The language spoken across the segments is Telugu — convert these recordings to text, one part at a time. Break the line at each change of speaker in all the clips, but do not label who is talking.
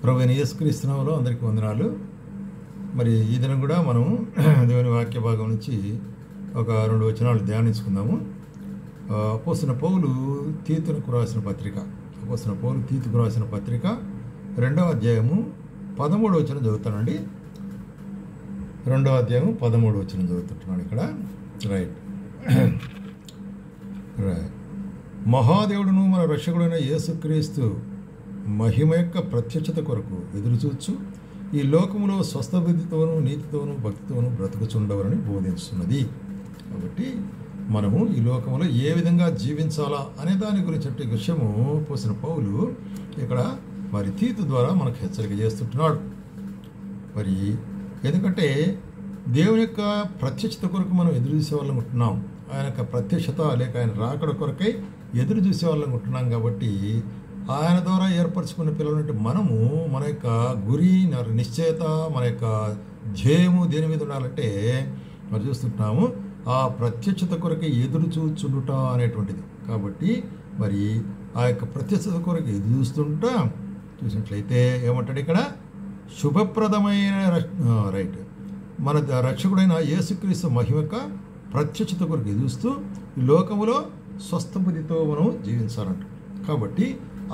ప్రభువైన యేసుక్రీస్తు నామములో అందరికీ వందనాలు. మరి ఈ దినం కూడా మనం దేవుని వాక్య భాగం నుంచి ఒక 2 వచనాలు ధ్యానించుకుందాము. అపోస్తలుడైన పౌలు తీతుకు రాసిన పత్రిక 2వ అధ్యాయము 13వ వచనం చదువుతానండి. 2వ అధ్యాయం 13వ వచనం చదువుతుంటున్నాను ఇక్కడ. రైట్. మహాదేవుడును మన రక్షకుడైన యేసుక్రీస్తు మహిమ యొక్క ప్రత్యక్షత కొరకు ఎదురుచూచు ఈ లోకములో స్వస్థ బుద్ధితోనూ నీతితోనూ భక్తితోనూ బ్రతుకుచుండవరని బోధిస్తున్నది. కాబట్టి మనము ఈ లోకంలో ఏ విధంగా జీవించాలా అనే దాని గురించి విషయము పోసిన పౌలు ఇక్కడ మరి తీతు ద్వారా మనకు హెచ్చరిక చేస్తుంటున్నాడు. మరి ఎందుకంటే దేవుని యొక్క ప్రత్యక్షత కొరకు మనం ఎదురు చూసే వాళ్ళం ఉంటున్నాం. ఆయన యొక్క ప్రత్యక్షత లేక ఆయన రాకడ కొరకై ఎదురు చూసే వాళ్ళం ఉంటున్నాం. కాబట్టి ఆయన ద్వారా ఏర్పరచుకున్న పిల్లలంటే మనము మన యొక్క గురి, నిశ్చయత, మన యొక్క ధ్యేయము దేని మీద ఉండాలంటే మరి చూస్తుంటున్నాము ఆ ప్రత్యక్షత కొరకే ఎదురు చూచుండుట అనేటువంటిది. కాబట్టి మరి ఆ యొక్క ప్రత్యక్షత కొరకు ఎదురు చూసినట్లయితే ఏమంటాడు ఇక్కడ, శుభప్రదమైన రైట్ మన రక్షకుడైన యేసుక్రీస్తు మహిమ యొక్క ప్రత్యక్షత కొరకు ఎదురుస్తూ ఈ లోకములో స్వస్థ బుద్ధితో మనం జీవించాలంట. కాబట్టి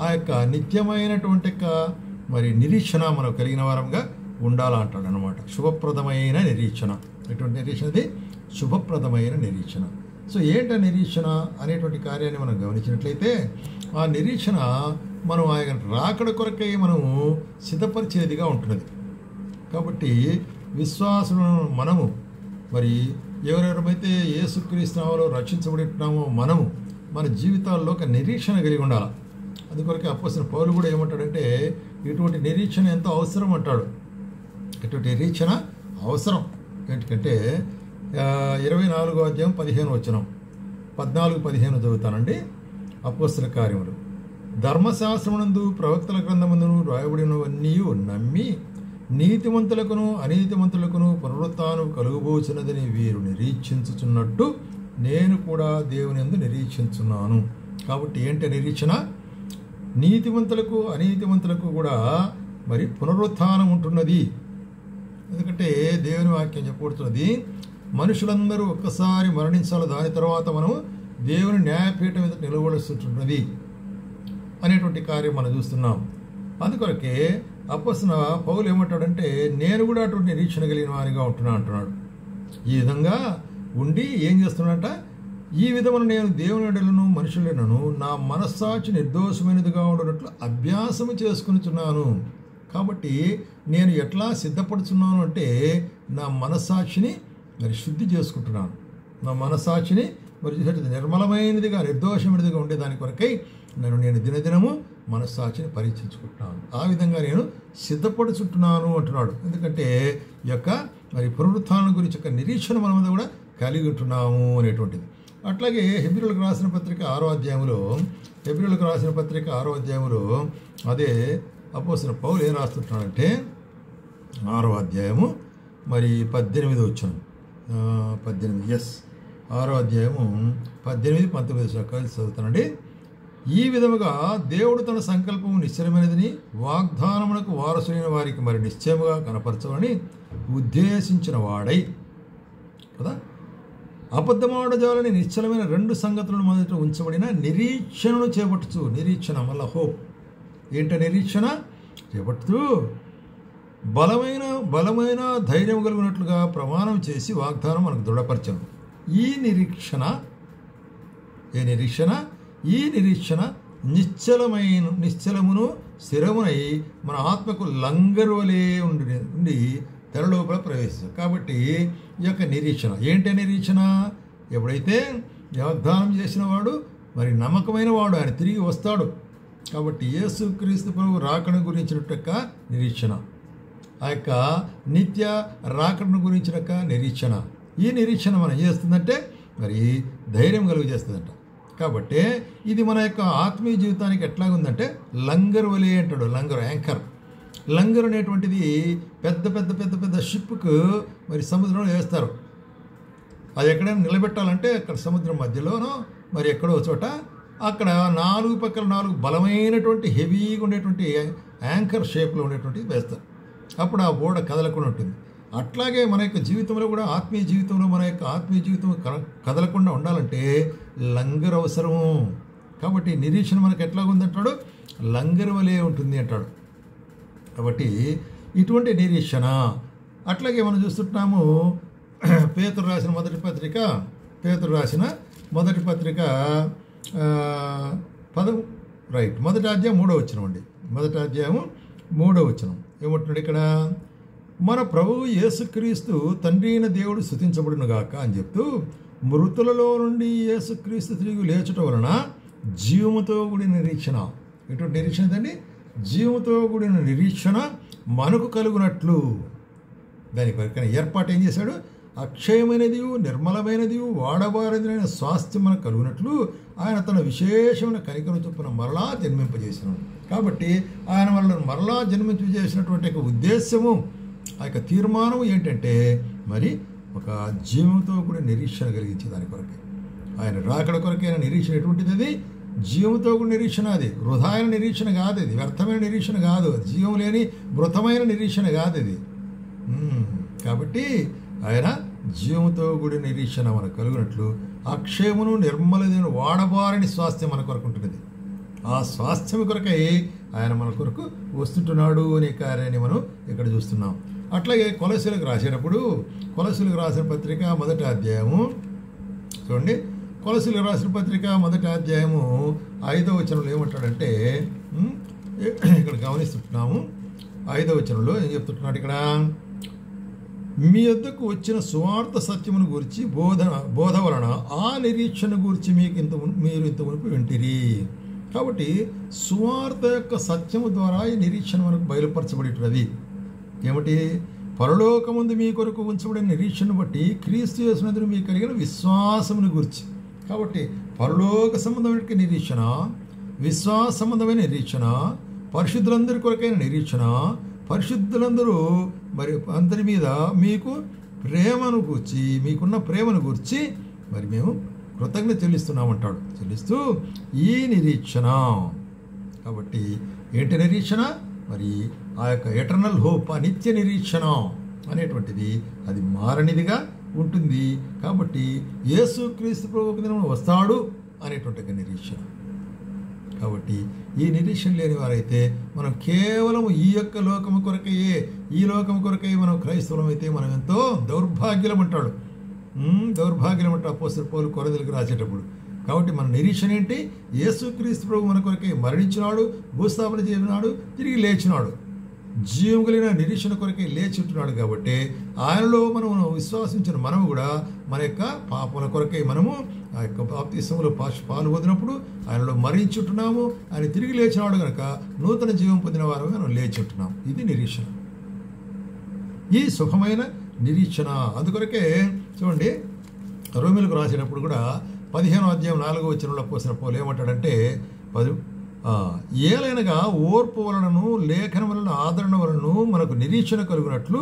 ఆ యొక్క నిత్యమైనటువంటి యొక్క మరి నిరీక్షణ మనం కలిగిన వారంగా ఉండాలంటాడు అనమాట. శుభప్రదమైన నిరీక్షణ. ఎటువంటి నిరీక్షణ? అది శుభప్రదమైన నిరీక్షణ. సో ఏంట నిరీక్షణ అనేటువంటి కార్యాన్ని మనం గమనించినట్లయితే ఆ నిరీక్షణ మనం ఆయన రాకడ కొరకై మనము సిద్ధపరిచేదిగా ఉంటున్నది. కాబట్టి విశ్వాసులను మనము మరి ఎవరెవరైతే యేసుక్రీస్తు నామములో రక్షించబడి ఉంటున్నామో మనము మన జీవితాల్లో ఒక నిరీక్షణ కలిగి ఉండాలి. అందుకొరకే అపోస్తలుడైన పౌలు కూడా ఏమంటాడంటే ఇటువంటి నిరీక్షణ ఎంతో అవసరం అంటాడు. ఇటువంటి నిరీక్షణ అవసరం. ఎందుకంటే 24వ అధ్యాయం 15వ వచనం 14-15 చదువుతానండి. అపోస్తలుల కార్యములు. ధర్మశాస్త్రమునందు ప్రవక్తల గ్రంథమందును రాయబడినవన్నీ నమ్మి నీతిమంతులకును అనీతిమంతులకును పునరుత్థానం కలుగబోచున్నదని వీరు నిరీక్షించుచున్నట్టు నేను కూడా దేవుని యందు నిరీక్షించున్నాను. కాబట్టి ఏంటి నిరీక్షణ? నీతిమంతులకు అనీతిమంతులకు కూడా మరి పునరుత్థానం ఉంటున్నది. ఎందుకంటే దేవుని వాక్యం చెప్పబడుతున్నది మనుషులందరూ ఒక్కసారి మరణించాలి, దాని తర్వాత మనం దేవుని న్యాయపీఠం మీద నిలబడుతున్నది అనేటువంటి కార్యం మనం చూస్తున్నాం. అందుకొరకే అపోస్తలుడైన పౌలు ఏమంటాడంటే నేను కూడా అటువంటి నిరీక్షణ కలిగిన వారిగా ఉంటున్నా అంటున్నాడు. ఈ విధంగా ఉండి ఏం చేస్తున్నాడంట, ఈ విధమును నేను దేవుని ఎడలను మనుషులను నా మనస్సాక్షి నిర్దోషమైనదిగా ఉండనట్లు అభ్యాసము చేసుకునిచున్నాను. కాబట్టి నేను ఎట్లా సిద్ధపడుతున్నాను అంటే నా మనస్సాక్షిని మరి శుద్ధి చేసుకుంటున్నాను. నా మనస్సాక్షిని మరి నిర్మలమైనదిగా నిర్దోషమైనదిగా ఉండేదాని కొరకై నేను దినదినము మనస్సాక్షిని పరీక్షించుకుంటున్నాను. ఆ విధంగా నేను సిద్ధపడుచుంటున్నాను అంటున్నాడు. ఎందుకంటే ఈ యొక్క మరి పునరుత్థానం గురించి యొక్క నిరీక్షణ మనమంతా కూడా కలిగి ఉంటున్నాము అనేటువంటిది. అట్లాగే హెబ్రీయులకు రాసిన పత్రిక 6వ అధ్యాయంలో అదే అపోస్తలుడైన పౌలు ఏం రాస్తుంటున్నాడంటే 6వ అధ్యాయము మరి 18వ వచనం 6వ అధ్యాయము 18-19 కలిసి చదువుతానండి. ఈ విధముగా దేవుడు తన సంకల్పము నిశ్చలమైనదని వాగ్దానమునకు వారసులైన వారికి మరి నిశ్చయముగా కనపరచమని ఉద్దేశించిన వాడై కదా అబద్ధమాడజాలని నిశ్చలమైన 2 సంగతులను మొదట ఉంచబడిన నిరీక్షణను చేపట్టుచు. నిరీక్షణ వల్ల హోప్ ఏంట? నిరీక్షణ చేపట్టుతూ బలమైన ధైర్యం కలిగినట్లుగా ప్రమాణం చేసి వాగ్దానం మనకు దృఢపరచను. ఈ నిరీక్షణ నిశ్చలమును స్థిరమునై మన ఆత్మకు లంగరు వలె ఉండి తెర లోపల ప్రవేశించారు. కాబట్టి ఈ యొక్క నిరీక్షణ ఏంటి? నిరీక్షణ ఎప్పుడైతే వాగ్దానం చేసిన వాడు మరి నమ్మకమైన వాడు, ఆయన తిరిగి వస్తాడు. కాబట్టి యేసుక్రీస్తు ప్రభువు రాకడ గురించిన నిరీక్షణ, ఆ యొక్క నిత్య రాకడను గురించిన నిరీక్షణ. ఈ నిరీక్షణ మనం చేస్తుందంటే మరి ధైర్యం కలుగజేస్తుందంట. కాబట్టి ఇది మన యొక్క ఆత్మీయ జీవితానికి ఎట్లాగుందంటే లంగర్ వలె అంటాడు. లంగర్ అనేటువంటిది పెద్ద షిప్కు మరి సముద్రంలో వేస్తారు. అది ఎక్కడైనా నిలబెట్టాలంటే అక్కడ సముద్రం మధ్యలోనో మరి ఎక్కడో చోట అక్కడ 4 పక్కల 4 బలమైనటువంటి హెవీగా ఉండేటువంటి యాంకర్ షేప్లో ఉండేటువంటిది వేస్తారు. అప్పుడు ఆ ఓడ కదలకుండా ఉంటుంది. అట్లాగే మన యొక్క జీవితంలో కూడా ఆత్మీయ జీవితంలో మన యొక్క ఆత్మీయ జీవితం కదలకుండా ఉండాలంటే లంగర్ అవసరము. కాబట్టి నిరీక్షణ మనకు ఎట్లా ఉందంటాడు, లంగర్ వలే ఉంటుంది అంటాడు. కాబట్టి ఇటువంటి నిరీక్షణ. అట్లాగే మనం చూస్తుంటున్నాము పేతురు రాసిన మొదటి పత్రిక మొదటి అధ్యాయం 3వ వచనం అండి. మొదటి అధ్యాయం 3వ వచనం ఏమంటున్నాడు ఇక్కడ, మన ప్రభువు యేసుక్రీస్తు తండ్రి అయిన దేవుడు స్తుతించబడును గాక అని చెప్తూ, మృతులలో నుండి యేసుక్రీస్తు తిరిగి లేచుట వలన జీవముతో కూడిన నిరీక్షణ. ఎటువంటి నిరీక్షణ అండి? జీవముతో కూడిన నిరీక్షణ మనకు కలుగునట్లు. దాని కొరకైన ఏర్పాటు ఏం చేశాడు? అక్షయమైనది, నిర్మలమైనది, వాడబారదైన స్వాస్థ్యం మనకు కలుగునట్లు ఆయన తన విశేషమైన కనికరం చొప్పున మరలా జన్మింపజేసినాడు. కాబట్టి ఆయన వాళ్ళని మరలా జన్మింపజేసినటువంటి యొక్క ఉద్దేశము, ఆ యొక్క తీర్మానం ఏంటంటే మరి ఒక జీవంతో కూడా నిరీక్షణ కలిగించే దాని కొరకే. ఆయన రాకడ కొరకైన నిరీక్షణ ఎటువంటిది? అది జీవంతో కూడా నిరీక్షణ. అది వృధాయన నిరీక్షణ కాదు, అది వ్యర్థమైన నిరీక్షణ కాదు, జీవం లేని మృతమైన నిరీక్షణ కాదు అది. కాబట్టి ఆయన జీవంతో కూడిన నిరీక్షణ మనకు కలుగునట్లు అక్షయమును నిర్మలమైన వాడబారని స్వాస్థ్యం మన కొరకు ఉంటున్నది. ఆ స్వాస్థ్యం కొరకై ఆయన మన కొరకు వస్తుంటున్నాడు అనే కార్యాన్ని మనం ఇక్కడ చూస్తున్నాం. అట్లాగే కొలసీలకు రాసేటప్పుడు, కొలసీలకు రాసిన పత్రిక మొదటి అధ్యాయము చూడండి, కొలసీలకు రాసిన పత్రిక మొదటి అధ్యాయము 5వ వచనంలో ఏమంటాడంటే, ఇక్కడ గమనిస్తుంటున్నాము 5వ వచనంలో ఏం చెప్తుంటున్నాడు ఇక్కడ, మీ వద్దకు వచ్చిన సువార్త సత్యమును గురించి బోధ వలన ఆ నిరీక్షణ గురించి మీరు ఇంత మునుపు వింటిరి. కాబట్టి సువార్త యొక్క సత్యము ద్వారా ఈ నిరీక్షణ మనకు బయలుపరచబడినది. ఏమిటి? పరలోకమందు మీ కొరకు ఉంచబడిన నిరీక్షను బట్టి క్రీస్తు యేసునందు మీకు కలిగిన విశ్వాసమును గురించి. కాబట్టి పరలోక సంబంధమైన నిరీక్షణ, విశ్వాస సంబంధమైన నిరీక్షణ, పరిశుద్ధులందరి కొరకైన నిరీక్షణ, పరిశుద్ధులందరూ మరి అందరి మీద మీకు ప్రేమను గూర్చి, మీకున్న ప్రేమను గూర్చి మరి మేము కృతజ్ఞత చెల్లిస్తున్నామంటాడు. చెల్లిస్తూ ఈ నిరీక్షణ. కాబట్టి ఏంటి నిరీక్షణ? మరి ఆ యొక్క ఎటర్నల్ హోప్, ఆ నిత్య నిరీక్షణ అనేటువంటిది అది మారనిదిగా ఉంటుంది. కాబట్టి యేసుక్రీస్తు ప్రభువు దినం వస్తాడు అనేటువంటి నిరీక్షణ. కాబట్టి ఈ నిరీక్షణ లేని వారైతే మనం కేవలం ఈ యొక్క లోకము కొరకయే, ఈ లోకము కొరకై మనం క్రైస్తవులం అయితే మనం ఎంతో దౌర్భాగ్యం అంటాడు. దౌర్భాగ్యం అంటాడు అపోస్తలుడు పౌలు కొరింథీయులకు రాసేటప్పుడు. కాబట్టి మన నిరీక్షణ ఏంటి? యేసుక్రీస్తు ప్రభు మన కొరకై మరణించినాడు, భూస్థాపన చేసినాడు, తిరిగి లేచినాడు. జీవం కలిగిన నిరీక్షణ కొరకై లేచి ఉంటున్నాడు. కాబట్టి ఆయనలో మనం విశ్వాసించిన మనము కూడా మన యొక్క పాపల కొరకై మనము ఆ యొక్క బాప్తిసములో పాలు పొందినప్పుడు ఆయనలో మరణించి ఉంటున్నాము. ఆయన తిరిగి లేచినాడు కనుక నూతన జీవం పొందిన వారు మనం లేచి ఉంటున్నాం. ఇది నిరీక్షణ, ఈ సుఖమైన నిరీక్షణ. అందుకొరకే చూడండి రోమీయులకు రాసేటప్పుడు కూడా 15వ అధ్యాయం 4వ వచనంలో పోసిన పౌలు ఏమంటాడంటే, ఏలైనగా ఓర్పు వలనను లేఖన వలన ఆదరణ వలన మనకు నిరీక్షణ కలుగునట్లు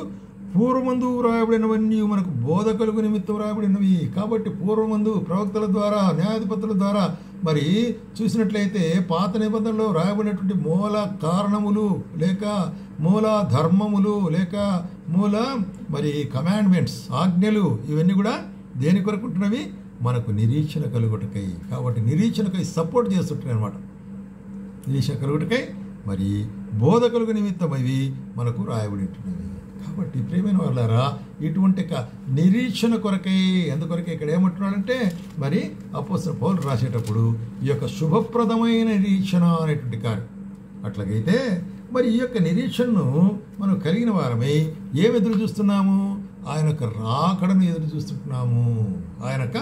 పూర్వమందు వ్రాయబడినవన్నీ మనకు బోధ కలుగు నిమిత్తం వ్రాయబడినవి. కాబట్టి పూర్వమందు ప్రవక్తల ద్వారా, న్యాయాధిపతుల ద్వారా మరి చూసినట్లయితే పాత నిబంధనలో వ్రాయబడినటువంటి మూల కారణములు లేక మూల ధర్మములు లేక మూల మరి కమాండ్మెంట్స్, ఆజ్ఞలు, ఇవన్నీ కూడా దేని కొరకు ఉంటున్నవి? మనకు నిరీక్షణ కలుగుటకై. కాబట్టి నిరీక్షణకై సపోర్ట్ చేస్తుంటాయి అన్నమాట. నిరీక్షణ కలుగుటకై మరి బోధ కలుగు నిమిత్తం అవి మనకు రాయబడి ఉంటున్నవి. కాబట్టి ప్రియమైన వాళ్ళారా, ఇటువంటి నిరీక్షణ కొరకై, అందుకొరకే ఇక్కడ ఏమంటున్నాడంటే మరి అపోస్తలుడు పౌలు రాసేటప్పుడు ఈ యొక్క శుభప్రదమైన నిరీక్షణ అనేటువంటి కార్యం. అట్లాగైతే మరి ఈ యొక్క నిరీక్షణను మనం కలిగిన వారమై ఏం ఎదురు చూస్తున్నాము? ఆయన యొక్క రాకడను ఎదురు చూస్తున్నాము. ఆయన యొక్క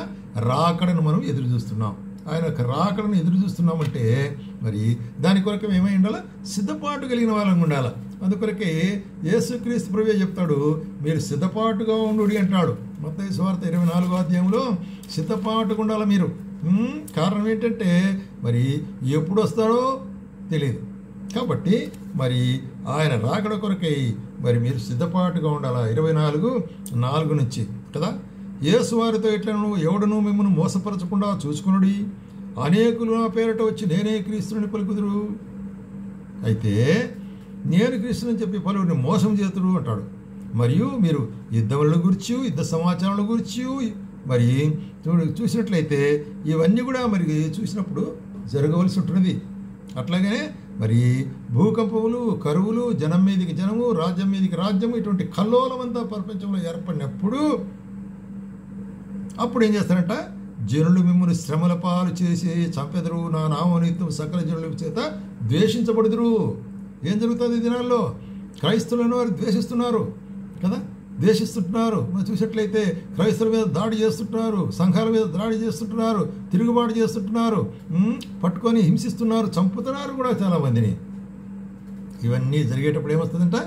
రాకడను మనం ఎదురు చూస్తున్నాం. ఆయన యొక్క రాకడను ఎదురు చూస్తున్నామంటే మరి దాని కొరకు ఏమై ఉండాలి? సిద్ధపాటు కలిగిన వాళ్ళని ఉండాలి. అందుకొరకే యేసుక్రీస్తు ప్రభువే చెప్తాడు, మీరు సిద్ధపాటుగా ఉండు అంటాడు. మత్తయి సువార్త 24వ అధ్యాయంలో సిద్ధపాటుగా ఉండాలి మీరు. కారణం ఏంటంటే మరి ఎప్పుడు వస్తాడో తెలియదు. కాబట్టి మరి ఆయన రాకడ కొరకై మరి మీరు సిద్ధపాటుగా ఉండాలా. 24:4 నుంచి కదా, యేసు వారితో ఎట్లను ఎవడును మిమ్మల్ని మోసపరచకుండా చూసుకునుడి, అనేకులు నా పేరట వచ్చి నేనే క్రీస్తుని పలుకుదురు. అయితే నేను క్రీస్తుని చెప్పి పలువురిని మోసం చేతురు అంటాడు. మరియు మీరు యుద్ధముల గురించి, యుద్ధ సమాచారాల గురించి మరి చూసినట్లయితే ఇవన్నీ కూడా మరి చూసినప్పుడు జరగవలసి ఉంటున్నది. అట్లాగే మరి భూకంపములు, కరువులు, జనం మీదికి జనము, రాజ్యం మీదికి రాజ్యము, ఇటువంటి కల్లోలమంతా ప్రపంచంలో ఏర్పడినప్పుడు అప్పుడు ఏం చేస్తారంట, జనులు మిమ్మల్ని శ్రమల పాలు చేసి చంపెదరు, నా నామనిత్యం సకల జనుల చేత ద్వేషించబడుదురు. ఏం జరుగుతుంది ఈ దినాల్లో? క్రైస్తవులను వారు ద్వేషిస్తున్నారు కదా, ద్వేషిస్తుంటున్నారు. మనం చూసినట్లయితే క్రైస్తవుల మీద దాడి చేస్తుంటున్నారు, సంఘాల మీద దాడి చేస్తుంటున్నారు, తిరుగుబాటు చేస్తుంటున్నారు, పట్టుకొని హింసిస్తున్నారు, చంపుతున్నారు కూడా చాలామందిని. ఇవన్నీ జరిగేటప్పుడు ఏమొస్తుందంట,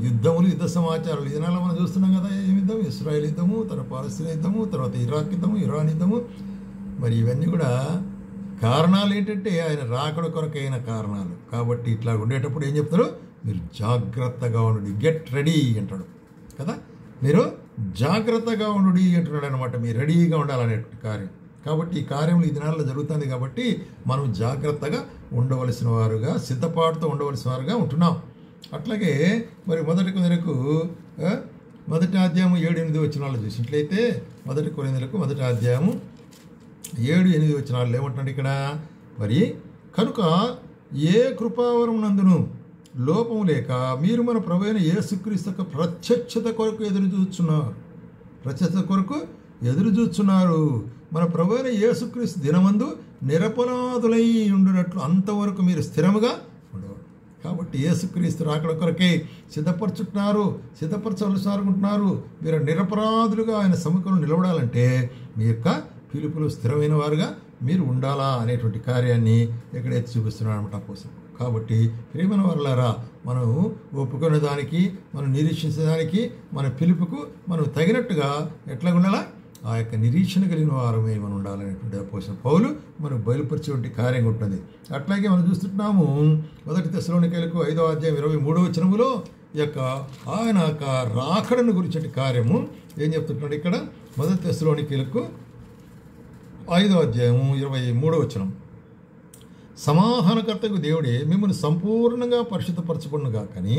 యుద్ధములు, యుద్ధ సమాచారాలు. ఈ దినాల్లో మనం చూస్తున్నాం కదా, ఏం యుద్ధం? ఇస్రాయేల్ యుద్ధము, తర్వాత పాలస్తీనా యుద్ధము, తర్వాత ఇరాక్ యుద్ధము, ఇరాన్ యుద్ధము. మరి ఇవన్నీ కూడా కారణాలు ఏంటంటే ఆయన రాకడ కొరకైన కారణాలు. కాబట్టి ఇట్లా ఉండేటప్పుడు ఏం చెప్తారు, మీరు జాగ్రత్తగా ఉండు, గెట్ రెడీ అంటాడు కదా, మీరు జాగ్రత్తగా ఉండు అంటున్నాడు అనమాట. మీరు రెడీగా ఉండాలనేటువంటి కార్యం. కాబట్టి ఈ కార్యములు ఈ దినాల్లో జరుగుతుంది కాబట్టి మనం జాగ్రత్తగా ఉండవలసిన వారుగా, సిద్ధపాటుతో ఉండవలసిన వారుగా ఉంటున్నాం. అట్లాగే మరి మొదటి కొరింథీయులకు మొదటి అధ్యాయము 7-8 వచనాలు చూసినట్లయితే, మొదటి కొరింథీయులకు మొదటి అధ్యాయము 7-8 వచనాలు ఏమంటున్నాడు ఇక్కడ, మరి కనుక ఏ కృపావరం నందును లోపము లేక మీరు మన ప్రభువైన యేసుక్రీస్తు యొక్క ప్రత్యక్షత కొరకు ఎదురు చూస్తున్నారు. మన ప్రభువైన యేసుక్రీస్తు దినమందు నిరపరాధులై ఉండినట్లు అంతవరకు మీరు స్థిరముగా ఉండవాలి. కాబట్టి యేసుక్రీస్తు రాకడ కొరకే సిద్ధపరచాలనుకుంటున్నారు. మీరు నిరపరాధులుగా ఆయన సముఖంలో నిలబడాలంటే మీ యొక్క పిలుపులు స్థిరమైన వారుగా మీరు ఉండాలా అనేటువంటి కార్యాన్ని ఎక్కడైతే చూపిస్తున్నాడు అనమాట అపోస్తలుడు. కాబట్టి ప్రియమైన వారలారా, మనం ఒప్పుకునే దానికి, మనం నిరీక్షించడానికి, మన పిలుపుకు మనం తగినట్టుగా ఎట్లా ఉండాలా, ఆ యొక్క నిరీక్షణ కలిగిన వారమే మనం ఉండాలనేటువంటి అపోస్తలుడు పౌలు మనకు బయలుపరిచేటువంటి కార్యం ఉంటుంది. అట్లాగే మనం చూస్తున్నాము మొదటి తెస్సలోనికైలకు 5వ అధ్యాయం 23వ వచనములో ఈ యొక్క ఆయన యొక్క రాకడను గురించి కార్యము ఏం చెప్తున్నాడు ఇక్కడ, మొదటి తెస్సలోనికైలకు 5వ అధ్యాయము 23వ వచనం, సమాధానకర్తకు దేవుడే మిమ్మల్ని సంపూర్ణంగా పరిశుద్ధపరచబడునుగా కానీ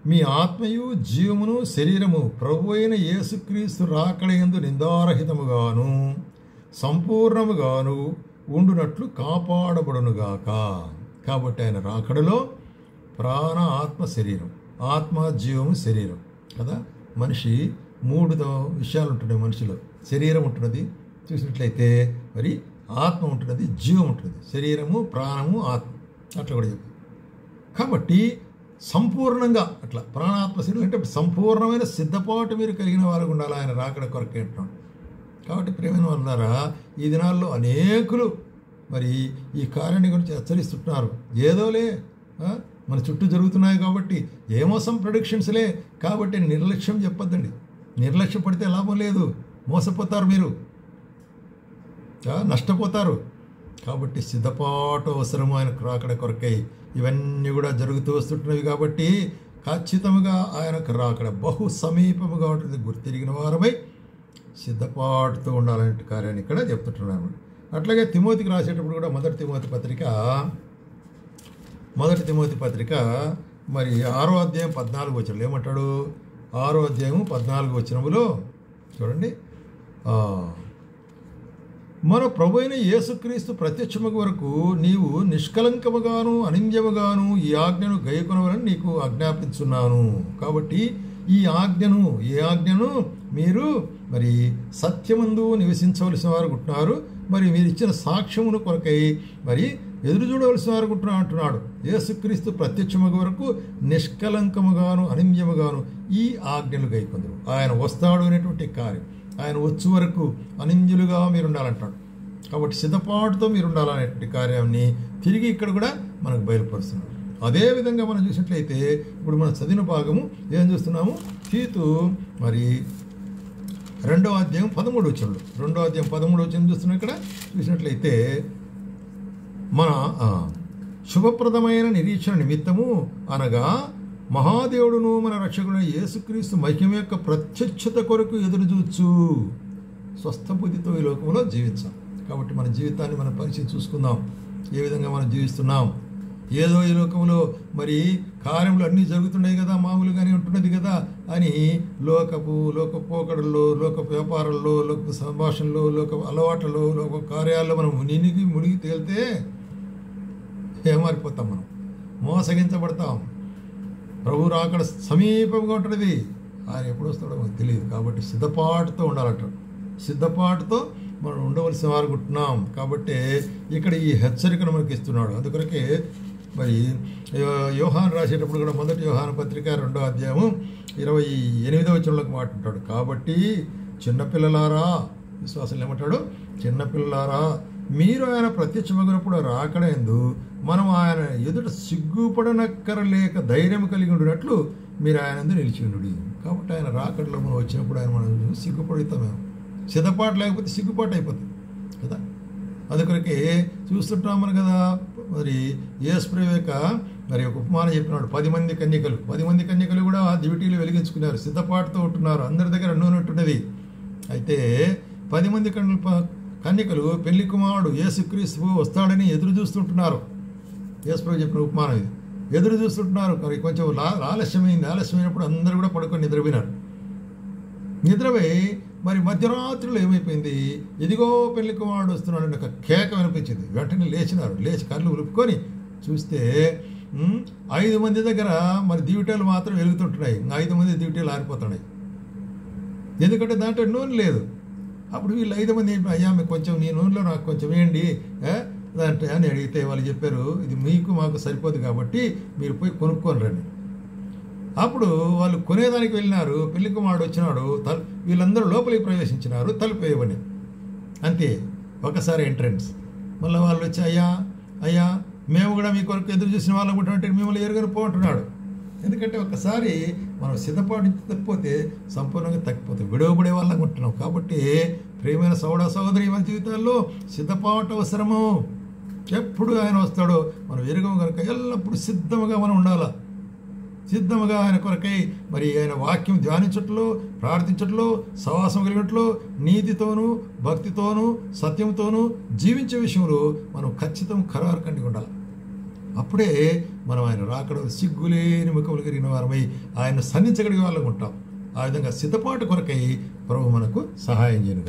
మీ ఆత్మయు జీవమును శరీరము ప్రభు అయిన యేసుక్రీస్తు రాకడయందు నిందారహితముగాను సంపూర్ణముగాను ఉండునట్లు కాపాడబడునుగాక. కాబట్టి ఆయన రాకడలో ప్రాణ, ఆత్మ, శరీరం, ఆత్మ, జీవము, శరీరం కదా. మనిషి 3 విషయాలు ఉంటున్నాయి మనిషిలో. శరీరం ఉంటున్నది చూసినట్లయితే, మరి ఆత్మ ఉంటున్నది, జీవం ఉంటున్నది, శరీరము, ప్రాణము, ఆత్మ అట్లా కూడా చెప్పి. కాబట్టి సంపూర్ణంగా అట్లా ప్రాణాత్మ శరీరం అంటే సంపూర్ణమైన సిద్ధపాటు మీరు కలిగిన వారు ఉండాలి ఆయన రాకడ కొరకే అంటున్నాడు. కాబట్టి ప్రియమైన వాళ్ళారా, ఈ దినాల్లో అనేకులు మరి ఈ కార్యాన్ని గురించి హెచ్చరిస్తుంటున్నారు. ఏదోలే మన చుట్టూ జరుగుతున్నాయి కాబట్టి, ఏమో సమ్ ప్రొడిక్షన్స్లే కాబట్టి నిర్లక్ష్యం చెప్పొద్దండి. నిర్లక్ష్య పడితే లాభం లేదు, మోసపోతారు, మీరు నష్టపోతారు. కాబట్టి సిద్ధపాటు అవసరము ఆయన రాకడ కొరకై. ఇవన్నీ కూడా జరుగుతూ వస్తుంటున్నవి కాబట్టి ఖచ్చితంగా ఆయనకు రాకడ బహు సమీపముగా ఉంటుంది. గుర్తిరిగిన వారమై సిద్ధపాటుతో ఉండాలనే కార్యాన్ని ఇక్కడ చెప్తుంటున్నాను. అట్లాగే తిమోతికి రాసేటప్పుడు కూడా మొదటి తిమోతి పత్రిక మరి 6వ అధ్యాయం 14వ వచనం ఏమంటాడు, 6వ అధ్యాయం 14వ వచనములో చూడండి, మన ప్రభు అయిన యేసుక్రీస్తు ప్రత్యక్షమగు వరకు నీవు నిష్కలంకముగాను అనింద్యముగాను ఈ ఆజ్ఞను గైకొనవలని నీకు ఆజ్ఞాపించున్నాను. కాబట్టి ఏ ఆజ్ఞను మీరు మరి సత్యమందు నివసించవలసిన వారు ఉంటున్నారు, మరి మీరు ఇచ్చిన సాక్ష్యమును కొరకై మరి ఎదురు చూడవలసిన వారు అంటున్నాడు. యేసుక్రీస్తు ప్రత్యక్షమగు వరకు నిష్కలంకముగాను అనింద్యముగాను ఈ ఆజ్ఞలు గైకొందరు. ఆయన వస్తాడు అనేటువంటి కార్యం, ఆయన వచ్చే వరకు అనింద్యులుగా మీరు ఉండాలంటాడు. కాబట్టి సిద్ధపాటుతో మీరు ఉండాలనేటువంటి కార్యాన్ని తిరిగి ఇక్కడ కూడా మనకు బయలుపరుస్తున్నాడు. అదేవిధంగా మనం చూసినట్లయితే ఇప్పుడు మనం చదివిన భాగము ఏం చూస్తున్నాము, తీతు మరి 2వ అధ్యాయం 13వ వచనంలో 2వ అధ్యాయం 13వ వచనం చూస్తున్నాం. ఇక్కడ చూసినట్లయితే మన శుభప్రదమైన నిరీక్షణ నిమిత్తము అనగా మహాదేవుడును మన రక్షకుడు యేసుక్రీస్తు మహిమ యొక్క ప్రత్యక్షత కొరకు ఎదురు చూచు స్వస్థ బుద్ధితో ఈ లోకంలో జీవించాం. కాబట్టి మన జీవితాన్ని మనం పరిశీలి చూసుకుందాం. ఏ విధంగా మనం జీవిస్తున్నాం. ఏదో ఈ లోకంలో మరి కార్యములు అన్నీ జరుగుతున్నాయి కదా, మామూలుగానే ఉంటున్నది కదా అని లోక పోకడల్లో, లోక వ్యాపారాల్లో, లోక సంభాషణలో, లోక అలవాట్లలో, లోక కార్యాల్లో మనం మునిగి తేలితే ఏమారిపోతాం. మనం మోసగించబడతాం. ప్రభు రాకడ సమీపంగా ఉంటుంది. ఆయన ఎప్పుడు వస్తాడో మనకు తెలియదు. కాబట్టి సిద్ధపాటుతో ఉండాలంట. సిద్ధపాటుతో మనం ఉండవలసిన వారు ఉంటున్నాం. కాబట్టి ఇక్కడ ఈ హెచ్చరికను మనకి ఇస్తున్నాడు. అందుకొరకే మరి యోహాను రాసేటప్పుడు కూడా మొదటి యోహాను పత్రిక 2వ అధ్యాయం 28వ వచనంలోకి మాట్లాడతాడు. కాబట్టి చిన్నపిల్లలారా, విశ్వాసం ఏమంటాడు? చిన్నపిల్లలారా, మీరు ఆయన ప్రత్యక్షమగినప్పుడు రాకడందు మనం ఆయన ఎదుట సిగ్గుపడనక్కరలేక ధైర్యం కలిగి ఉండినట్లు మీరు ఆయన యందు నిలిచి ఉండు. కాబట్టి ఆయన రాకడలో మనం వచ్చినప్పుడు ఆయన మనం సిగ్గుపడుతాం. మేము సిద్ధపాటు లేకపోతే సిగ్గుపాటు అయిపోతుంది కదా. అందుకొరకే చూస్తుంటాం మనం కదా. మరి యేసు ప్రభువు మరి ఒక ఉపమానం చెప్పినాడు. 10 మంది కన్యకలు కూడా దివిటీలు వెలిగించుకున్నారు, సిద్ధపాటుతో ఉంటున్నారు. అందరి దగ్గర నూనె ఉంటున్నది. అయితే 10 మంది కన్యకలు పెళ్లి కుమారుడు యేసుక్రీస్తు వస్తాడని ఎదురు చూస్తుంటున్నారు. యేసు ప్రభువు చెప్పిన ఉపమానం ఇది. ఎదురు చూస్తుంటున్నారు. మరి కొంచెం ఆలస్యమైంది. ఆలస్యమైనప్పుడు అందరూ కూడా పడుకొని నిద్రపోయినారు. నిద్రపోయి మరి మధ్యరాత్రిలో ఏమైపోయింది? ఇదిగో పెళ్లి కుమారుడు వస్తున్నాడు ఒక కేక వినిపించింది. వెంటనే లేచినారు. లేచి కళ్ళు ఉలుపుకొని చూస్తే 5 మంది దగ్గర మరి దివిటీలు మాత్రం వెలుగుతుంటున్నాయి. 5 మంది దివిటీలు ఆరిపోతున్నాయి. ఎందుకంటే దాంట్లో నూనె లేదు. అప్పుడు వీళ్ళు 5 మంది అయ్యా మీకు కొంచెం నీ నూనెలో నాకు కొంచెం వేయండి అంటే అని అడిగితే వాళ్ళు చెప్పారు, ఇది మీకు మాకు సరిపోదు కాబట్టి మీరు పోయి కొనుక్కొని రండి. అప్పుడు వాళ్ళు కొనేదానికి వెళ్ళినారు. పెళ్లి కుమారుడు వచ్చినాడు. వీళ్ళందరూ లోపలికి ప్రవేశించినారు. తలుపు వేయమని అంతే. ఒకసారి ఎంట్రన్స్. మళ్ళీ వాళ్ళు వచ్చి అయ్యా మేము కూడా మీ కొరకు ఎదురు చూసిన వాళ్ళం ఉంటుంటే మిమ్మల్ని ఎరుగని పోంటున్నాడు. ఎందుకంటే ఒకసారి మనం సిద్ధపాటు తప్పిపోతే సంపూర్ణంగా తగ్గిపోతాం, విడవబడే వాళ్ళం ఉంటున్నాం. కాబట్టి ప్రియమైన సోదరి మన జీవితాల్లో సిద్ధపాటు అవసరము. ఎప్పుడు ఆయన వస్తాడో మనం ఎరుగము కనుక ఎల్లప్పుడూ సిద్ధముగా మనం ఉండాలా. సిద్ధముగా ఆయన కొరకై మరి ఆయన వాక్యం ధ్యానించట్లో, ప్రార్థించట్లో, సహవాసం కలిగినట్లో, నీతితోనూ భక్తితోనూ సత్యంతోనూ జీవించే విషయంలో మనం ఖచ్చితం ఖరారు కండి ఉండాలి. అప్పుడే మనం ఆయన రాకడ సిగ్గులేని ముఖములు కలిగిన వారమై ఆయన సన్నిధించగలిగే వాళ్ళం ఉంటాం. ఆ విధంగా సిద్ధపాటు కొరకై ప్రభు మనకు సహాయం చేయను.